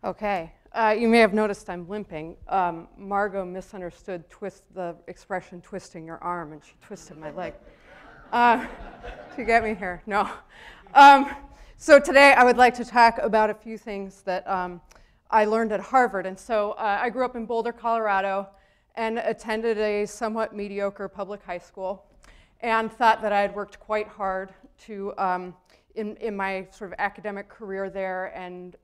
Okay, you may have noticed I'm limping. Margot misunderstood the expression twisting your arm, and she twisted my leg to get me here. No. So today I would like to talk about a few things that I learned at Harvard. And so I grew up in Boulder, Colorado, and attended a somewhat mediocre public high school, and thought that I had worked quite hard to in my sort of academic career there, and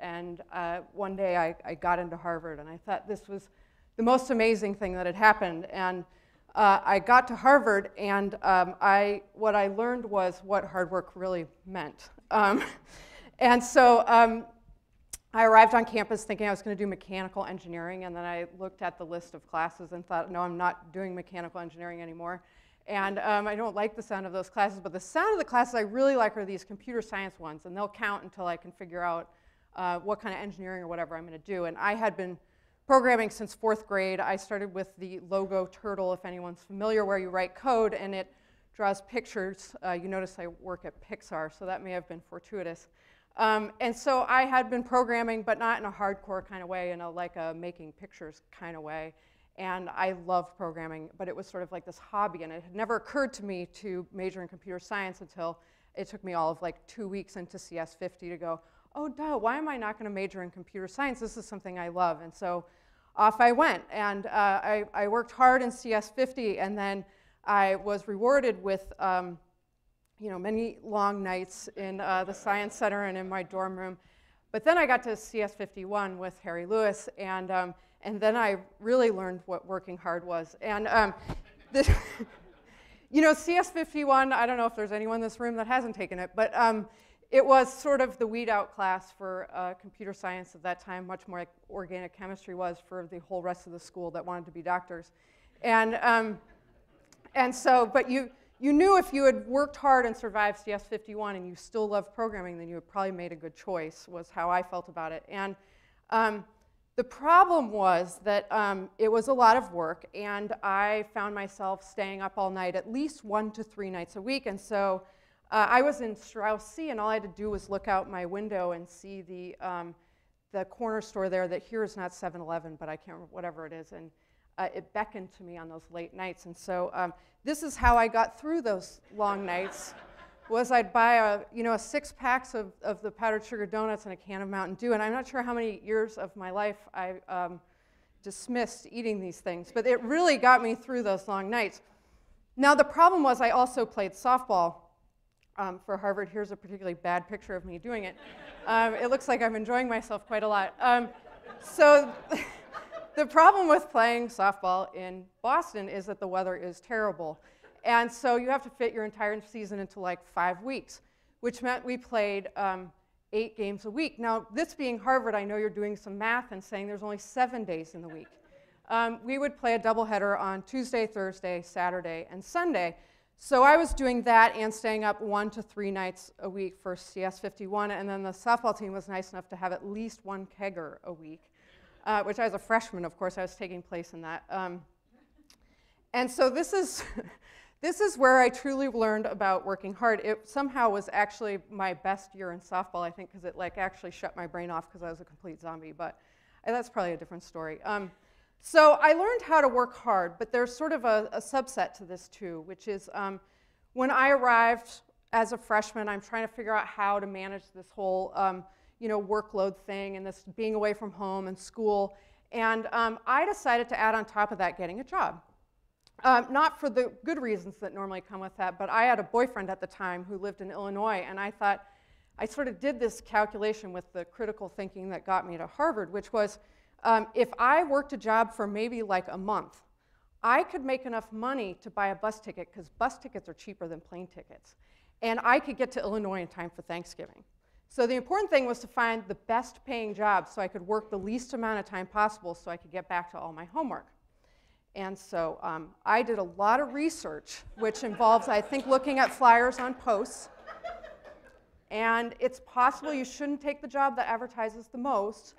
one day I got into Harvard, and I thought this was the most amazing thing that had happened. And I got to Harvard, and what I learned was what hard work really meant. And so I arrived on campus thinking I was going to do mechanical engineering, and then I looked at the list of classes and thought, no, I'm not doing mechanical engineering anymore. And I don't like the sound of those classes, but the sound of the classes I really like are these computer science ones, and they'll count until I can figure out what kind of engineering or whatever I'm going to do. And I had been programming since 4th grade. I started with the Logo Turtle, if anyone's familiar, where you write code and it draws pictures. You notice I work at Pixar, so that may have been fortuitous. And so I had been programming, but not in a hardcore kind of way, in a making pictures kind of way. And I loved programming, but it was sort of like this hobby, and it had never occurred to me to major in computer science until it took me all of like 2 weeks into CS 50 to go, oh, duh, why am I not going to major in computer science? This is something I love. And so off I went, and I worked hard in CS 50, and then I was rewarded with many long nights in the Science Center and in my dorm room. But then I got to CS 51 with Harry Lewis, and then I really learned what working hard was. And CS 51, I don't know if there's anyone in this room that hasn't taken it, but it was sort of the weed-out class for computer science at that time, much more like organic chemistry was for the whole rest of the school that wanted to be doctors. But you knew if you had worked hard and survived CS 51 and you still loved programming, then you had probably made a good choice, was how I felt about it. And the problem was that it was a lot of work, and I found myself staying up all night at least 1 to 3 nights a week. And so I was in Strauss-C, and all I had to do was look out my window and see the corner store there that here is not 7-Eleven, but I can't remember, whatever it is. And it beckoned to me on those late nights. And so this is how I got through those long nights. Was I'd buy a 6 packs of the powdered sugar donuts and a can of Mountain Dew, and I'm not sure how many years of my life I dismissed eating these things, but it really got me through those long nights. Now the problem was I also played softball for Harvard. Here's a particularly bad picture of me doing it. It looks like I'm enjoying myself quite a lot. So the problem with playing softball in Boston is that the weather is terrible. And so you have to fit your entire season into like 5 weeks, which meant we played 8 games a week. Now, this being Harvard, I know you're doing some math and saying there's only 7 days in the week. We would play a doubleheader on Tuesday, Thursday, Saturday, and Sunday. So I was doing that and staying up 1 to 3 nights a week for CS 51, and then the softball team was nice enough to have at least 1 kegger a week, which I was a freshman, of course, I was taking place in that. And so this is where I truly learned about working hard. It somehow was actually my best year in softball, I think, because it actually shut my brain off because I was a complete zombie, but that's probably a different story. So I learned how to work hard, but there's sort of a subset to this too, which is when I arrived as a freshman, I'm trying to figure out how to manage this whole workload thing and this being away from home and school, and I decided to add on top of that getting a job. Not for the good reasons that normally come with that, but I had a boyfriend at the time who lived in Illinois, and I thought, I sort of did this calculation with the critical thinking that got me to Harvard, which was if I worked a job for maybe like a month, I could make enough money to buy a bus ticket, because bus tickets are cheaper than plane tickets, and I could get to Illinois in time for Thanksgiving. So the important thing was to find the best paying job so I could work the least amount of time possible so I could get back to all my homework. And so I did a lot of research, which involves, I think, looking at flyers on posts. And it's possible you shouldn't take the job that advertises the most,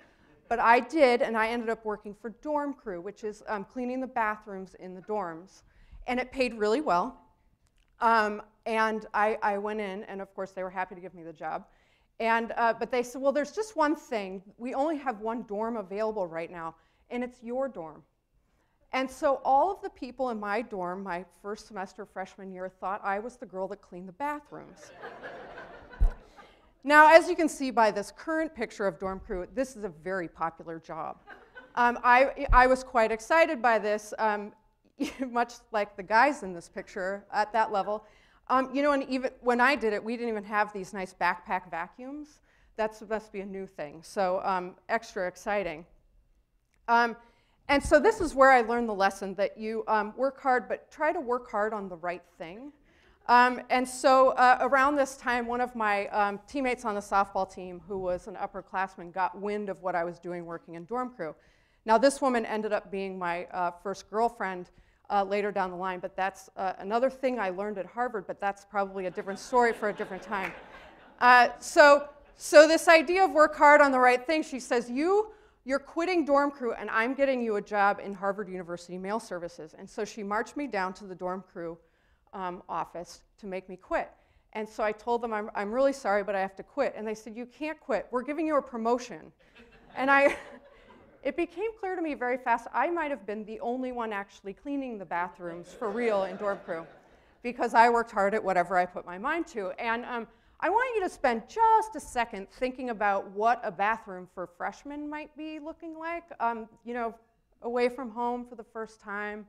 but I did, and I ended up working for dorm crew, which is cleaning the bathrooms in the dorms. And it paid really well. And I went in, and of course they were happy to give me the job. And, but they said, well, there's just one thing. We only have one dorm available right now, and it's your dorm. And so all of the people in my dorm, my first semester freshman year, thought I was the girl that cleaned the bathrooms. Now, as you can see by this current picture of dorm crew, this is a very popular job. I was quite excited by this, much like the guys in this picture at that level. You know, and even when I did it, we didn't even have these nice backpack vacuums. That must be a new thing, so extra exciting. And so this is where I learned the lesson that you work hard, but try to work hard on the right thing. And so around this time, one of my teammates on the softball team, who was an upperclassman, got wind of what I was doing working in dorm crew. Now, this woman ended up being my first girlfriend later down the line, but that's another thing I learned at Harvard, but that's probably a different story for a different time. So this idea of work hard on the right thing, she says, you're quitting dorm crew, and I'm getting you a job in Harvard University Mail Services. And so she marched me down to the dorm crew office to make me quit. And so I told them, I'm really sorry, but I have to quit. And they said, you can't quit. We're giving you a promotion. And it became clear to me very fast, I might have been the only one actually cleaning the bathrooms for real in dorm crew, because I worked hard at whatever I put my mind to. And I want you to spend just a second thinking about what a bathroom for freshmen might be looking like, you know, away from home for the first time.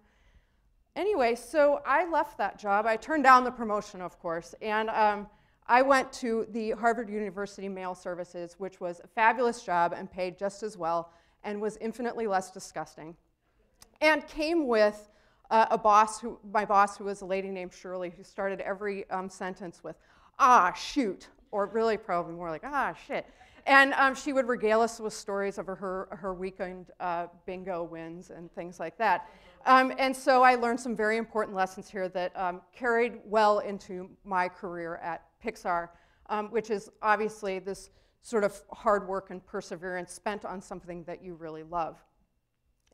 Anyway, so I left that job. I turned down the promotion, of course, and I went to the Harvard University Mail Services, which was a fabulous job and paid just as well and was infinitely less disgusting, and came with my boss, who was a lady named Shirley, who started every sentence with, ah, shoot, or really probably more like, ah, shit. And she would regale us with stories of her weekend bingo wins and things like that. And so I learned some very important lessons here that carried well into my career at Pixar, which is obviously this sort of hard work and perseverance spent on something that you really love.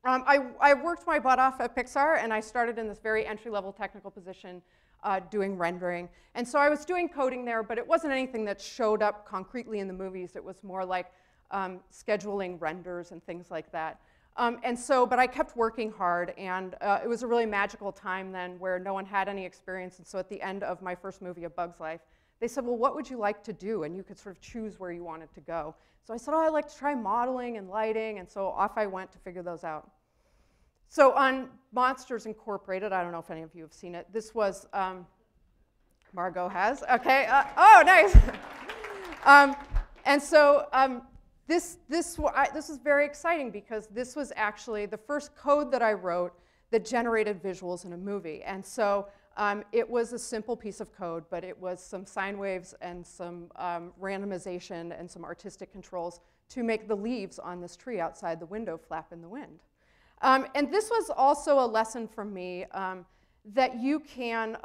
I worked my butt off at Pixar, and I started in this very entry-level technical position doing rendering. And so I was doing coding there, but it wasn't anything that showed up concretely in the movies. It was more like scheduling renders and things like that. But I kept working hard, and it was a really magical time then where no one had any experience. And so at the end of my first movie, A Bug's Life, they said, well, what would you like to do? And you could sort of choose where you wanted to go. So I said, oh, I'd like to try modeling and lighting. And so off I went to figure those out. So on Monsters Incorporated, I don't know if any of you have seen it. This was, Margot has, okay. Oh, nice. This was very exciting because this was actually the first code that I wrote that generated visuals in a movie. And so it was a simple piece of code, but it was some sine waves and some randomization and some artistic controls to make the leaves on this tree outside the window flap in the wind. And this was also a lesson from me that you can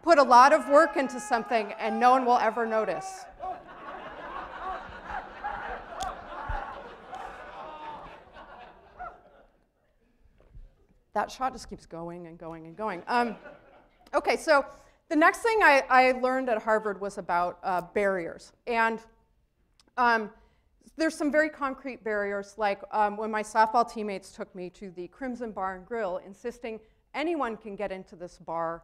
put a lot of work into something and no one will ever notice. That shot just keeps going and going and going. Okay, so the next thing I learned at Harvard was about barriers. And there's some very concrete barriers, like when my softball teammates took me to the Crimson Bar and Grill, insisting anyone can get into this bar,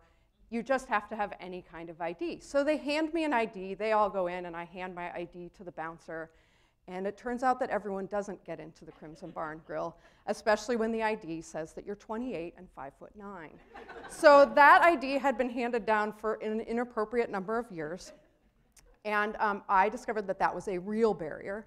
you just have to have any kind of ID. So they hand me an ID, they all go in, and I hand my ID to the bouncer. And it turns out that everyone doesn't get into the Crimson Bar and Grill, especially when the ID says that you're 28 and 5'9". So that ID had been handed down for an inappropriate number of years. And I discovered that that was a real barrier.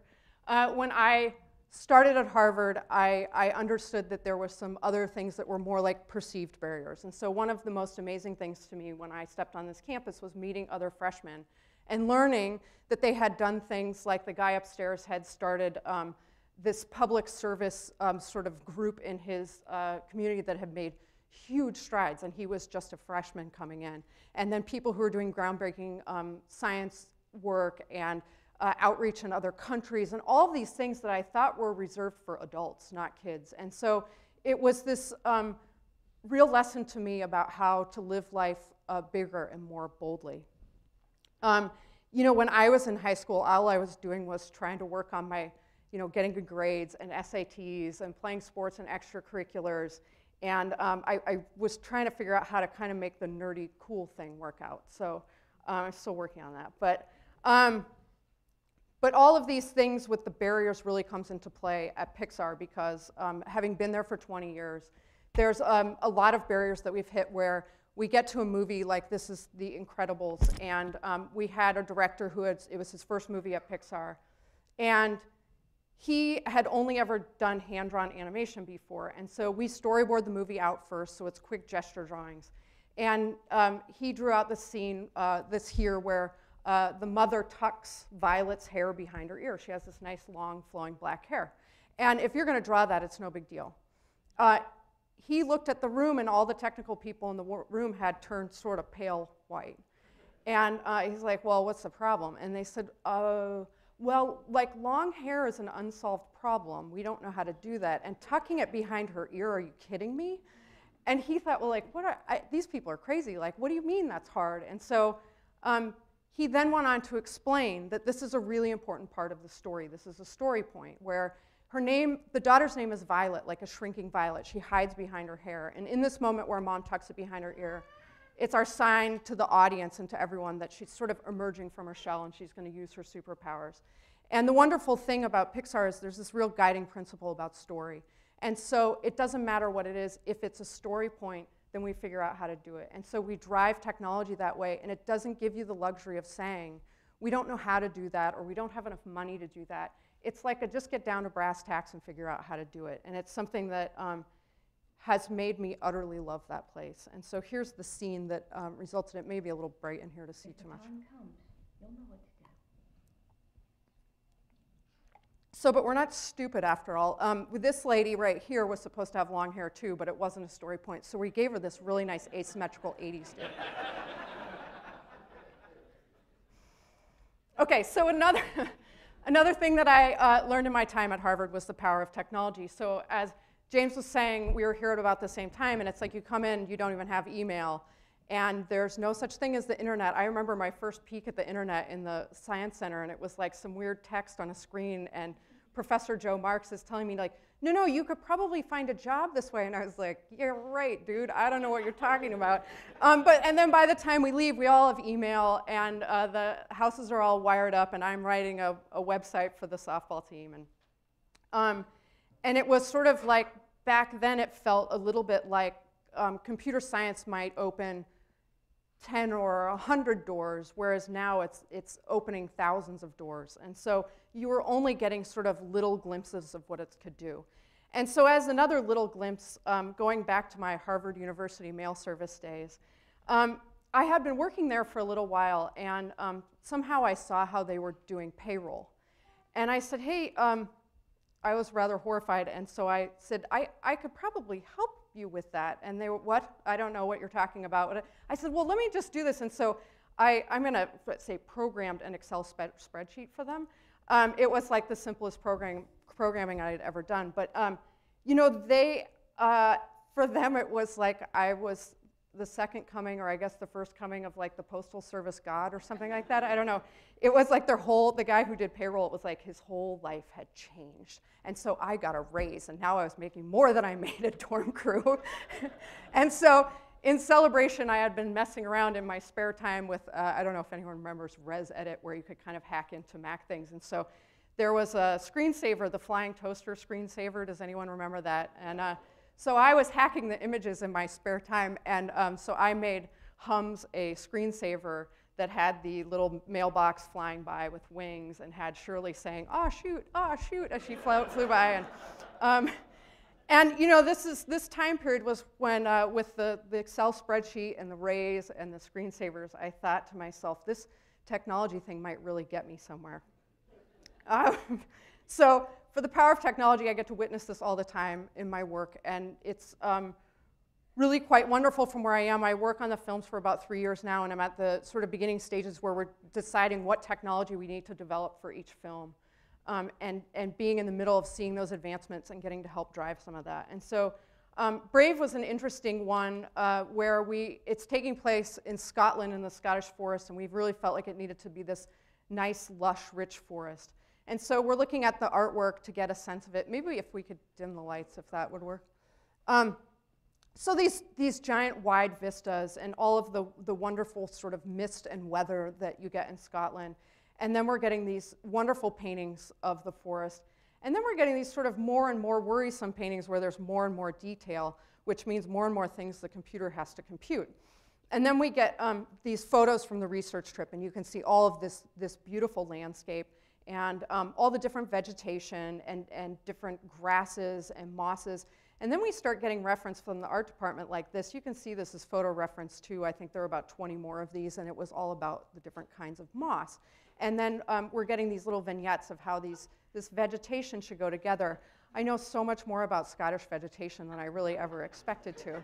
When I started at Harvard, I understood that there were some other things that were more like perceived barriers. And so one of the most amazing things to me when I stepped on this campus was meeting other freshmen and learning that they had done things like the guy upstairs had started this public service sort of group in his community that had made huge strides, and he was just a freshman coming in. And then people who were doing groundbreaking science work and outreach in other countries, and all of these things that I thought were reserved for adults, not kids. And so it was this real lesson to me about how to live life bigger and more boldly. when I was in high school, all I was doing was trying to work on my, getting good grades and SATs and playing sports and extracurriculars. And I was trying to figure out how to kind of make the nerdy, cool thing work out. So I'm still working on that. But all of these things with the barriers really comes into play at Pixar because having been there for 20 years, there's a lot of barriers that we've hit where we get to a movie like this is The Incredibles, and we had a director it was his first movie at Pixar, and he had only ever done hand-drawn animation before, and so we storyboard the movie out first, so it's quick gesture drawings. And he drew out the scene, this here, where the mother tucks Violet's hair behind her ear. She has this nice, long, flowing black hair. And if you're going to draw that, it's no big deal. He looked at the room, and all the technical people in the room had turned sort of pale white. And he's like, well, what's the problem? And they said, well, like long hair is an unsolved problem. We don't know how to do that. And tucking it behind her ear, are you kidding me? And he thought, well, like, these people are crazy. Like, what do you mean that's hard? And so he then went on to explain that this is a really important part of the story. This is a story point where the daughter's name is Violet, like a shrinking violet. She hides behind her hair. And in this moment where mom tucks it behind her ear, it's our sign to the audience and to everyone that she's sort of emerging from her shell and she's going to use her superpowers. And the wonderful thing about Pixar is there's this real guiding principle about story. And so it doesn't matter what it is. If it's a story point, then we figure out how to do it. And so we drive technology that way, and it doesn't give you the luxury of saying, we don't know how to do that, or we don't have enough money to do that. It's like just get down to brass tacks and figure out how to do it. And it's something that has made me utterly love that place. And so here's the scene that resulted in it. Maybe a little bright in here to see too much. You'll know what to do. So, but we're not stupid after all. This lady right here was supposed to have long hair too, but it wasn't a story point. So we gave her this really nice asymmetrical 80s do. Okay, so another thing that I learned in my time at Harvard was the power of technology. So as James was saying, we were here at about the same time, and it's like you come in, you don't even have email, and there's no such thing as the internet. I remember my first peek at the internet in the Science Center, and it was like some weird text on a screen, and Professor Joe Marks is telling me, like, no, you could probably find a job this way. And I was like, yeah, right, dude, I don't know what you're talking about. And then by the time we leave, we all have email, and the houses are all wired up, and I'm writing a website for the softball team. And it was sort of like, back then it felt a little bit like computer science might open 10 or 100 doors, whereas now it's opening thousands of doors. And so you were only getting sort of little glimpses of what it could do. And so as another little glimpse, going back to my Harvard University mail service days, I had been working there for a little while, and somehow I saw how they were doing payroll. And I said, hey, I was rather horrified, and so I said, I could probably help you with that. And they were, what? I don't know what you're talking about. I said, well, let me just do this. And so I'm going to, say, programmed an Excel spreadsheet for them. It was like the simplest programming I had ever done. But, for them, it was like I was the second coming, or I guess the first coming of like the Postal Service God or something like that. I don't know. It was like the guy who did payroll, it was like his whole life had changed. And so I got a raise, and now I was making more than I made at dorm crew. And so in celebration, I had been messing around in my spare time with, I don't know if anyone remembers ResEdit, where you could kind of hack into Mac things. And so there was a screensaver, the flying toaster screensaver. Does anyone remember that? And so I was hacking the images in my spare time, and so I made Hums a screensaver that had the little mailbox flying by with wings and had Shirley saying, oh, shoot, as she flew by. And this time period was when, with the Excel spreadsheet and the raise and the screensavers, I thought to myself, this technology thing might really get me somewhere. So for the power of technology, I get to witness this all the time in my work, and it's really quite wonderful from where I am. I work on the films for about 3 years now, and I'm at the sort of beginning stages where we're deciding what technology we need to develop for each film, and being in the middle of seeing those advancements and getting to help drive some of that. And so Brave was an interesting one where it's taking place in Scotland in the Scottish forest, and we really felt like it needed to be this nice, lush, rich forest. And so we're looking at the artwork to get a sense of it. Maybe if we could dim the lights, if that would work. So these giant wide vistas and all of the wonderful sort of mist and weather that you get in Scotland. And then we're getting these wonderful paintings of the forest. And then we're getting these sort of more and more worrisome paintings where there's more and more detail, which means more and more things the computer has to compute. And then we get these photos from the research trip, and you can see all of this beautiful landscape and all the different vegetation and different grasses and mosses. And then we start getting reference from the art department like this. You can see this is photo reference too. I think there are about 20 more of these, and it was all about the different kinds of moss. And then we're getting these little vignettes of how this vegetation should go together. I know so much more about Scottish vegetation than I really ever expected to.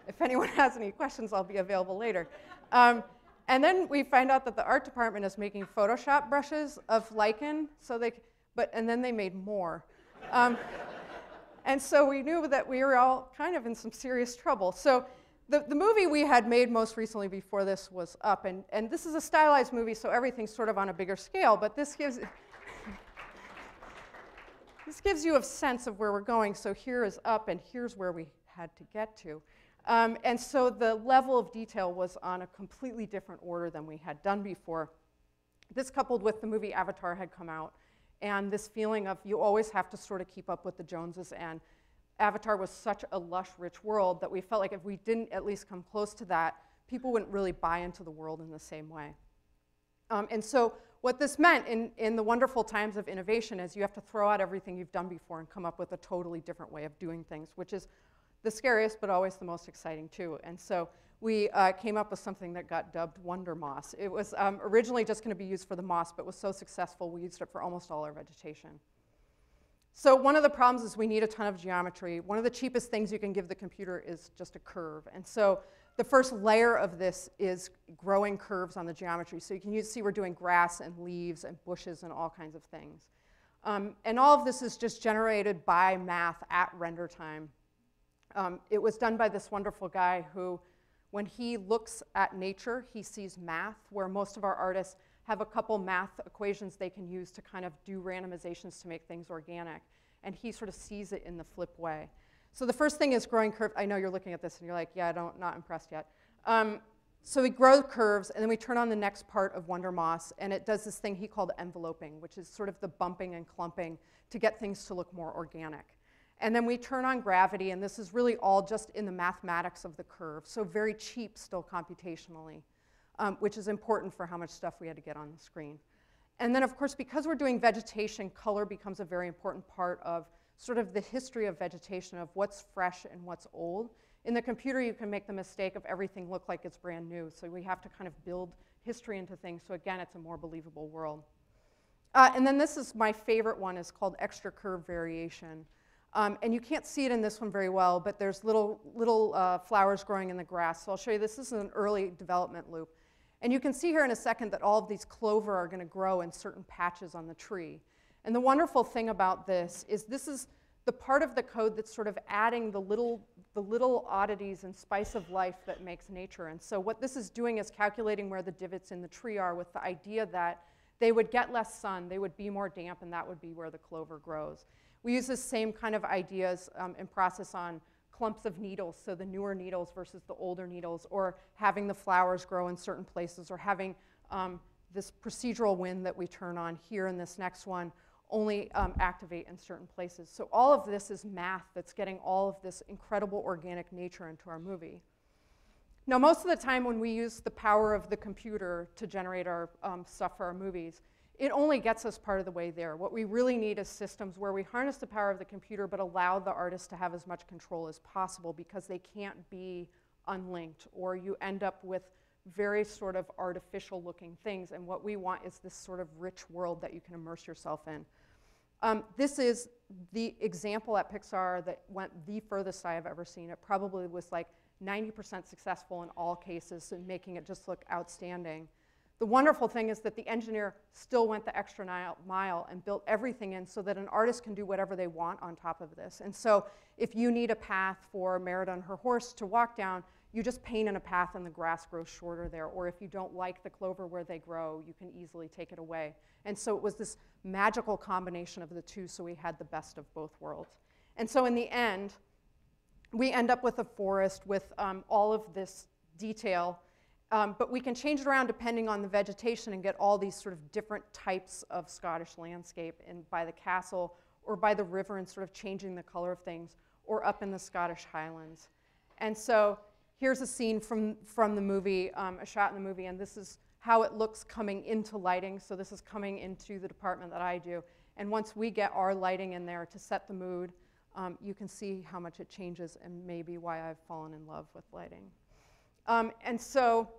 If anyone has any questions, I'll be available later. And then we find out that the art department is making Photoshop brushes of lichen, and then they made more. And so we knew that we were all kind of in some serious trouble. So the movie we had made most recently before this was Up, and this is a stylized movie, so everything's sort of on a bigger scale, but this gives you a sense of where we're going. So here is Up, and here's where we had to get to. And so the level of detail was on a completely different order than we had done before. This coupled with the movie Avatar had come out, and this feeling of you always have to sort of keep up with the Joneses, and Avatar was such a lush, rich world that we felt like if we didn't at least come close to that, people wouldn't really buy into the world in the same way. And so what this meant in the wonderful times of innovation is you have to throw out everything you've done before and come up with a totally different way of doing things, which is the scariest but always the most exciting too. And so we came up with something that got dubbed Wonder Moss. It was originally just going to be used for the moss, but was so successful we used it for almost all our vegetation. So one of the problems is we need a ton of geometry. One of the cheapest things you can give the computer is just a curve. And so the first layer of this is growing curves on the geometry. So you can see we're doing grass and leaves and bushes and all kinds of things. And all of this is just generated by math at render time. It was done by this wonderful guy who, when he looks at nature, he sees math, where most of our artists have a couple math equations they can use to kind of do randomizations to make things organic. And he sort of sees it in the flip way. So the first thing is growing curves. I know you're looking at this and you're like, yeah, not impressed yet. So we grow curves, and then we turn on the next part of Wonder Moss, and it does this thing he called enveloping, which is sort of the bumping and clumping to get things to look more organic. And then we turn on gravity, and this is really all just in the mathematics of the curve, so very cheap still computationally, which is important for how much stuff we had to get on the screen. And then, of course, because we're doing vegetation, color becomes a very important part of sort of the history of vegetation, of what's fresh and what's old. In the computer, you can make the mistake of everything look like it's brand new, so we have to kind of build history into things, so again, it's a more believable world. And then this is my favorite one, is called extra curve variation. And you can't see it in this one very well, but there's little flowers growing in the grass. So I'll show you, this is an early development loop. And you can see here in a second that all of these clover are going to grow in certain patches on the tree. And the wonderful thing about this is the part of the code that's sort of adding the little oddities and spice of life that makes nature. And so what this is doing is calculating where the divots in the tree are, with the idea that they would get less sun, they would be more damp, and that would be where the clover grows. We use the same kind of ideas and process on clumps of needles, so the newer needles versus the older needles, or having the flowers grow in certain places, or having this procedural wind that we turn on here in this next one only activate in certain places. So all of this is math that's getting all of this incredible organic nature into our movie. Now, most of the time when we use the power of the computer to generate our stuff for our movies, it only gets us part of the way there. What we really need is systems where we harness the power of the computer but allow the artist to have as much control as possible, because they can't be unlinked, or you end up with very sort of artificial looking things. And what we want is this sort of rich world that you can immerse yourself in. This is the example at Pixar that went the furthest I have ever seen. It probably was like 90% successful in all cases, and making it just look outstanding. The wonderful thing is that the engineer still went the extra mile and built everything in so that an artist can do whatever they want on top of this. And so if you need a path for Merida and her horse to walk down, you just paint in a path and the grass grows shorter there. Or if you don't like the clover where they grow, you can easily take it away. And so it was this magical combination of the two, so we had the best of both worlds. And so in the end, we end up with a forest with all of this detail, but we can change it around depending on the vegetation and get all these sort of different types of Scottish landscape by the castle or by the river and sort of changing the color of things, or up in the Scottish Highlands. And so here's a scene from the movie, a shot in the movie, and this is how it looks coming into lighting. So this is coming into the department that I do. And once we get our lighting in there to set the mood, you can see how much it changes and maybe why I've fallen in love with lighting. And so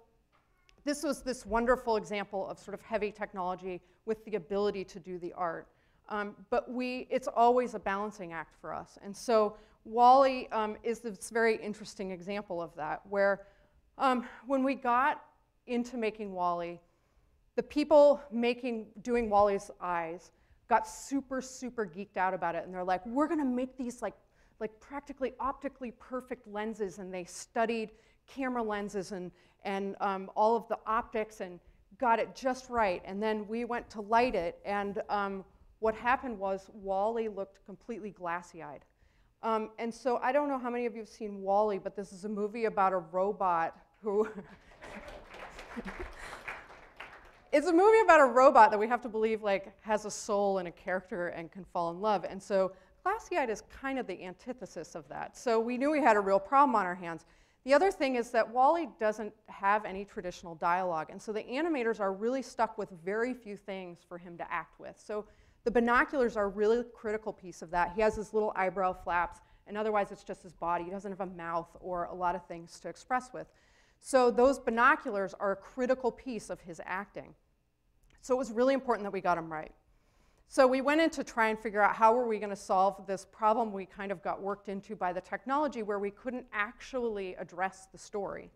this was this wonderful example of sort of heavy technology with the ability to do the art. But it's always a balancing act for us. And so WALL-E is this very interesting example of that, where when we got into making WALL-E, the people doing WALL-E's eyes got super, super geeked out about it. And they're like, we're going to make these like practically optically perfect lenses. And they studied camera lenses and all of the optics and got it just right. And then we went to light it. And what happened was WALL-E looked completely glassy-eyed. And so I don't know how many of you have seen WALL-E, but this is a movie about a robot who... It's a movie about a robot that we have to believe has a soul and a character and can fall in love. And so glassy-eyed is kind of the antithesis of that. So we knew we had a real problem on our hands. The other thing is that WALL-E doesn't have any traditional dialogue. And so the animators are really stuck with very few things for him to act with. So the binoculars are a really critical piece of that. He has his little eyebrow flaps, and otherwise it's just his body. He doesn't have a mouth or a lot of things to express with. So those binoculars are a critical piece of his acting. So it was really important that we got him right. So we went in to try and figure out how were we going to solve this problem we kind of got worked into by the technology where we couldn't actually address the story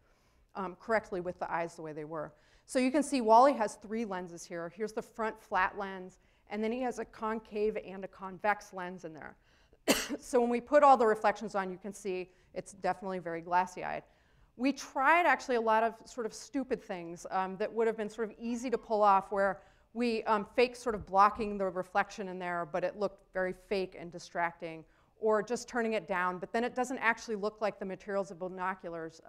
correctly with the eyes the way they were. So you can see WALL-E has 3 lenses here. Here's the front flat lens, and then he has a concave and a convex lens in there. So when we put all the reflections on, you can see it's definitely very glassy-eyed. We tried actually a lot of sort of stupid things that would have been sort of easy to pull off, where we faked sort of blocking the reflection in there, but it looked very fake and distracting, or just turning it down, but then it doesn't actually look like the materials of binoculars.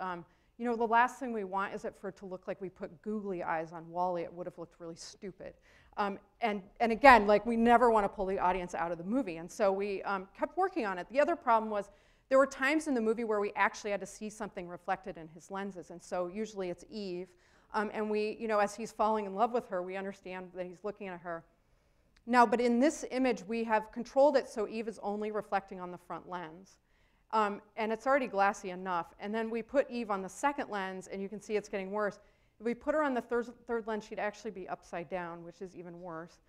You know, the last thing we want is for it to look like we put googly eyes on WALL-E. It would have looked really stupid. And again, we never want to pull the audience out of the movie, and so we kept working on it. The other problem was there were times in the movie where we actually had to see something reflected in his lenses, and so usually it's Eve, and we, you know, as he's falling in love with her, we understand that he's looking at her. Now, but in this image, we have controlled it so Eve is only reflecting on the front lens, and it's already glassy enough. And then we put Eve on the second lens, and you can see it's getting worse. If we put her on the third lens, she'd actually be upside down, which is even worse.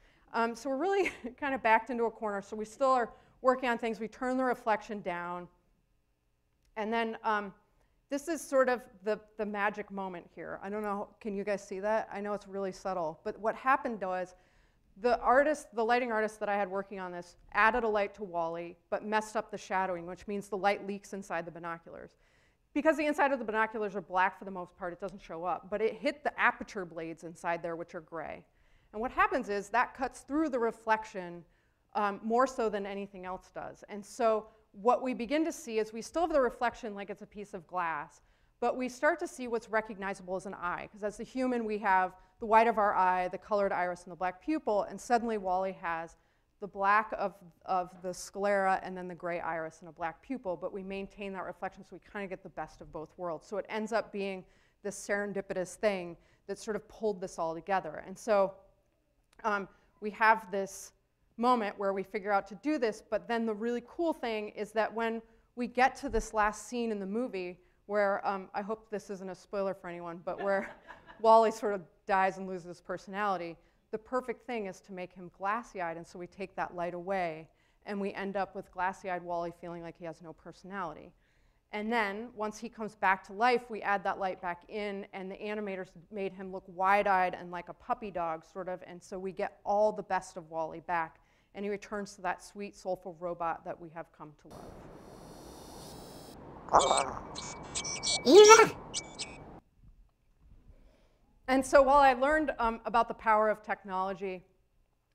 So we're really kind of backed into a corner, so we still are working on things. We turn the reflection down. And then this is sort of the magic moment here. I don't know, can you guys see that? I know it's really subtle, but what happened was the lighting artist that I had working on this added a light to WALL-E, but messed up the shadowing, which means the light leaks inside the binoculars. Because the inside of the binoculars are black for the most part, it doesn't show up, but it hit the aperture blades inside there, which are gray. And what happens is that cuts through the reflection more so than anything else does. And so what we begin to see is we still have the reflection like it's a piece of glass, but we start to see what's recognizable as an eye. Because as a human, we have the white of our eye, the colored iris, and the black pupil, and suddenly WALL-E has the black of the sclera and then the gray iris and a black pupil, but we maintain that reflection, so we kind of get the best of both worlds. So it ends up being this serendipitous thing that sort of pulled this all together. And so we have this moment where we figure out to do this, but then the really cool thing is that when we get to this last scene in the movie where, I hope this isn't a spoiler for anyone, but where WALL-E sort of dies and loses his personality, the perfect thing is to make him glassy-eyed, and so we take that light away, and we end up with glassy-eyed WALL-E feeling like he has no personality. And then, once he comes back to life, we add that light back in, and the animators made him look wide-eyed and like a puppy dog, sort of, and so we get all the best of WALL-E back, and he returns to that sweet, soulful robot that we have come to love. And so while I learned about the power of technology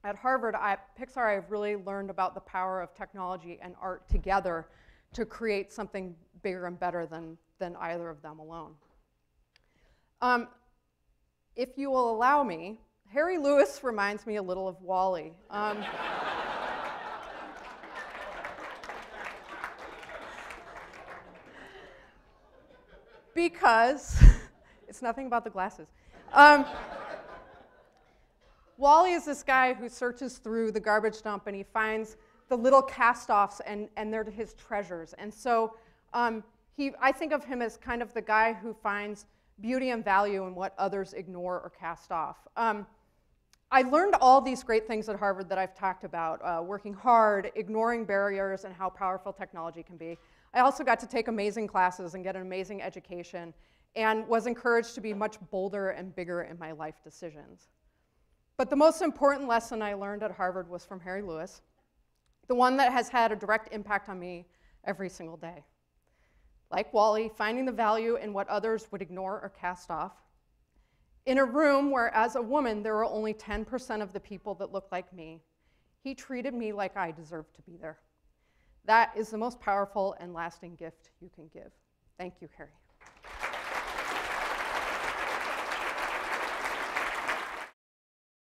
at Harvard, at Pixar, I've really learned about the power of technology and art together to create something bigger and better than either of them alone. If you will allow me, Harry Lewis reminds me a little of Wall-E. Because it's nothing about the glasses. Wall-E is this guy who searches through the garbage dump and he finds the little cast-offs and they're his treasures. And so I think of him as kind of the guy who finds beauty and value in what others ignore or cast off. I learned all these great things at Harvard that I've talked about, working hard, ignoring barriers, and how powerful technology can be. I also got to take amazing classes and get an amazing education, and was encouraged to be much bolder and bigger in my life decisions. But the most important lesson I learned at Harvard was from Harry Lewis, the one that has had a direct impact on me every single day. Like Wall-E, finding the value in what others would ignore or cast off. In a room where, as a woman, there were only 10% of the people that looked like me, he treated me like I deserved to be there. That is the most powerful and lasting gift you can give. Thank you, Harry.